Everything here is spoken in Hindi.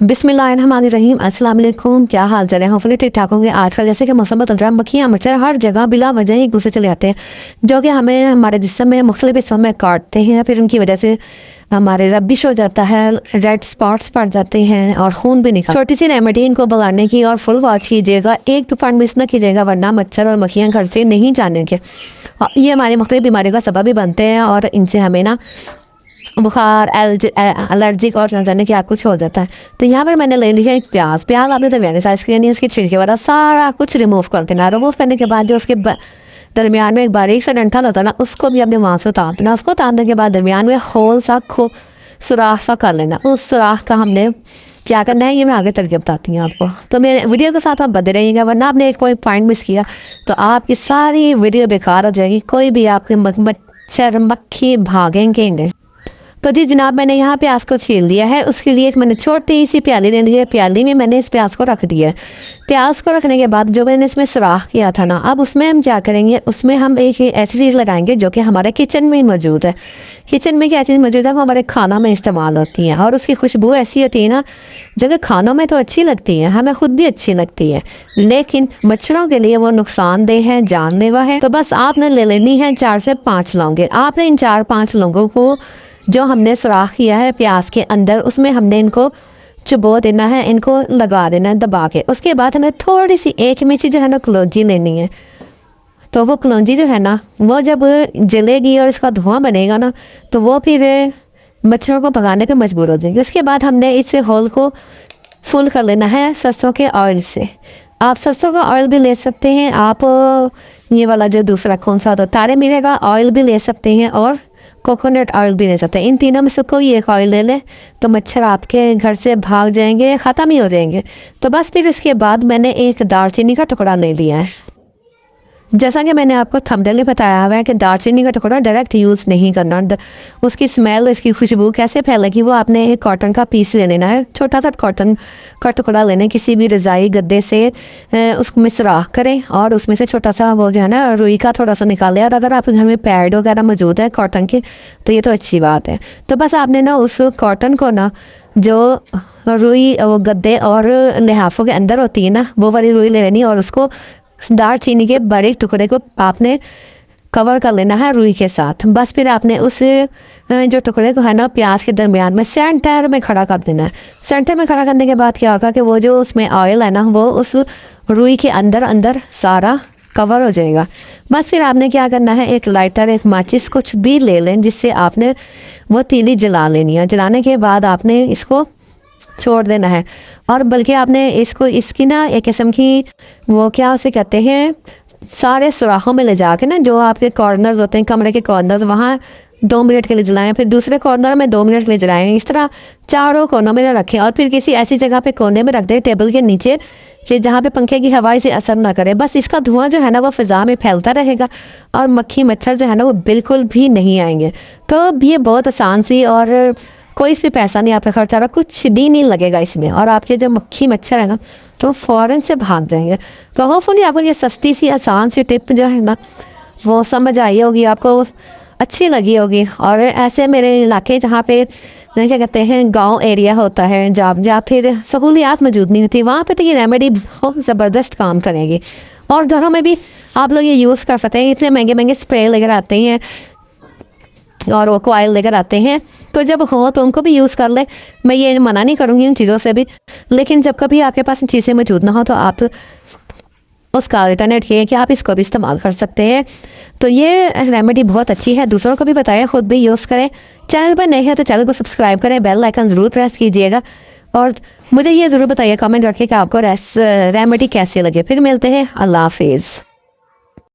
बिस्मिल्लाहिर्रहमानिर्रहीम, अस्सलाम वालेकुम। क्या हाल चाल है? होपफुली ठीक ठाक होंगे। आजकल जैसे कि मौसम बदल रहा है, मक्खियाँ मच्छर हर जगह बिला वजह ही घुसे चले आते हैं, जो कि हमें हमारे जिस्म में मुख्तलिफ हिस्सों में काटते हैं। फिर उनकी वजह से हमारे रबिश हो जाता है, रेड स्पॉट्स पड़ जाते हैं और खून भी निकल। छोटी सी रेमेडी इनको भगाने की और फुल वॉच कीजिएगा, एक भी पॉइंट मिस ना कीजिएगा, वरना मच्छर और मक्खियाँ घर से नहीं जानेंगे। ये हमारी मुख्तलिफ बीमारियों का सबब भी बनते हैं और इनसे हमें ना बुखार, एलर्जिक और न जाने क्या कुछ हो जाता है। तो यहाँ पर मैंने ले लिया एक प्याज। प्याज आपने दरमियानी साइज़ की, यानी उसके छिलके वाला सारा कुछ रिमूव कर देना। रिमूव करने के बाद जो उसके दरमियान में एक बारीक सा डंठल होता है ना, उसको भी अपने वहाँ से उतार देना। उसको उतारने के बाद दरमियान में होल सा खूब सुराख सा कर लेना। उस सुराख का हमने क्या करना है, ये मैं आगे चल के बताती हूँ आपको। तो मेरे वीडियो के साथ आप बदले रहिएगा, वरना आपने एक कोई पॉइंट मिस किया तो आपकी सारी वीडियो बेकार हो जाएगी। कोई भी आपके मच्छर मक्खी भागेंगे नहीं। तो जी जनाब, मैंने यहाँ प्याज को छील दिया है। उसके लिए एक मैंने छोटी सी प्याली ले ली है। प्याली में मैंने इस प्याज को रख दिया है। प्याज को रखने के बाद जो मैंने इसमें सुराख किया था ना, अब उसमें हम क्या करेंगे, उसमें हम एक ऐसी चीज़ लगाएंगे जो कि हमारे किचन में ही मौजूद है। किचन में क्या चीज़ मौजूद है, वो हमारे खाना में इस्तेमाल होती है और उसकी खुशबू ऐसी होती है ना, जो कि खानों में तो अच्छी लगती है, हमें खुद भी अच्छी लगती है, लेकिन मच्छरों के लिए वो नुकसानदेह है, जानलेवा है। तो बस आपने ले लेनी है 4 से 5 लौंगे। आपने इन 4-5 लौंगों को जो हमने सुराख किया है प्याज के अंदर, उसमें हमने इनको चुबो देना है, इनको लगा देना है दबा के। उसके बाद हमें थोड़ी सी एक मिर्ची जो है ना कलौंजी लेनी है। तो वो कलौंजी जो है ना, वो जब जलेगी और इसका धुआं बनेगा ना, तो वो फिर मच्छरों को भगाने पे मजबूर हो जाएंगे। उसके बाद हमने इस होल को फुल कर लेना है सरसों के ऑयल से। आप सरसों का ऑयल भी ले सकते हैं, आप ये वाला जो दूसरा कौन सा होता है तारे मीरे का ऑयल भी ले सकते हैं, और कोकोनट ऑयल भी ले सकते हैं। इन तीनों में से कोई एक ऑयल ले लें तो मच्छर आपके घर से भाग जाएंगे, ख़त्म ही हो जाएंगे। तो बस फिर इसके बाद मैंने एक दालचीनी का टुकड़ा ले लिया है। जैसा कि मैंने आपको थंबनेल में बताया हुआ है कि दालचीनी का टुकड़ा डायरेक्ट यूज़ नहीं करना। उसकी स्मेल, उसकी खुशबू कैसे फैलेगी, वो आपने एक कॉटन का पीस ले लेना है, छोटा सा कॉटन का टुकड़ा लेना है। किसी भी रज़ाई गद्दे से उसमें सुराख करें और उसमें से छोटा सा वो जो है ना रुई का थोड़ा सा निकालें। और अगर आपके घर में पैड वगैरह मौजूद है कॉटन के, तो ये तो अच्छी बात है। तो बस आपने ना उस कॉटन को ना, जो रुई वो गद्दे और लिहाफों के अंदर होती है ना, वो वाली रुई ले लेनी और उसको दालचीनी के बड़े टुकड़े को आपने कवर कर लेना है रुई के साथ। बस फिर आपने उस जो टुकड़े को है ना प्याज के दरमियान में सेंटर में खड़ा कर देना है। सेंटर में खड़ा करने के बाद क्या होगा कि वो जो उसमें ऑयल है ना, वो उस रुई के अंदर अंदर सारा कवर हो जाएगा। बस फिर आपने क्या करना है, एक लाइटर, एक माचिस, कुछ भी ले लें जिससे आपने वो तीली जला लेनी है। जलाने के बाद आपने इसको छोड़ देना है, और बल्कि आपने इसकी ना एक किस्म की वो क्या उसे कहते हैं, सारे सुराखों में ले जाके ना, जो आपके कॉर्नर्स होते हैं कमरे के कॉर्नर्स, वहाँ 2 मिनट के लिए जलाएं, फिर दूसरे कॉर्नर में 2 मिनट के लिए जलाएं। इस तरह चारों कोनों में रखें और फिर किसी ऐसी जगह पे कोने में रख दें, टेबल के नीचे, कि जहाँ पे पंखे की हवा से असर ना करे। बस इसका धुआं जो है ना वो फ़िज़ा में फैलता रहेगा और मक्खी मच्छर जो है ना वो बिल्कुल भी नहीं आएंगे। तो ये बहुत आसान सी और कोई इस पर पैसा नहीं आपका खर्चा रहा, कुछ भी नहीं लगेगा इसमें, और आपके जो मक्खी मच्छर है ना तो फ़ौरन से भाग जाएंगे। तो होपफुली आपको ये सस्ती सी आसान सी टिप जो है ना वो समझ आई होगी, आपको अच्छी लगी होगी। और ऐसे मेरे इलाके जहाँ पे क्या कहते हैं गांव एरिया होता है, जहाँ फिर सहूलियात मौजूद नहीं होती, वहाँ पे तो ये रेमेडी बहुत ज़बरदस्त काम करेगी। और घरों में भी आप लोग ये यूज़ कर सकते हैं। इतने महंगे महंगे स्प्रे लेकर आते हैं और वो ऑयल लेकर आते हैं, तो जब हो तो उनको भी यूज़ कर ले। मैं ये मना नहीं करूँगी उन चीज़ों से भी, लेकिन जब कभी आपके पास चीज़ें मौजूद ना हो तो आप उसका अल्टरनेट ये है कि आप इसको भी इस्तेमाल कर सकते हैं। तो ये रेमेडी बहुत अच्छी है, दूसरों को भी बताएं, ख़ुद भी यूज़ करें। चैनल पर नए हैं तो चैनल को सब्सक्राइब करें, बेल आइकन ज़रूर प्रेस कीजिएगा, और मुझे ये ज़रूर बताइए कमेंट करके कि आपको रेमेडी कैसे लगे। फिर मिलते हैं, अल्लाह हाफिज़।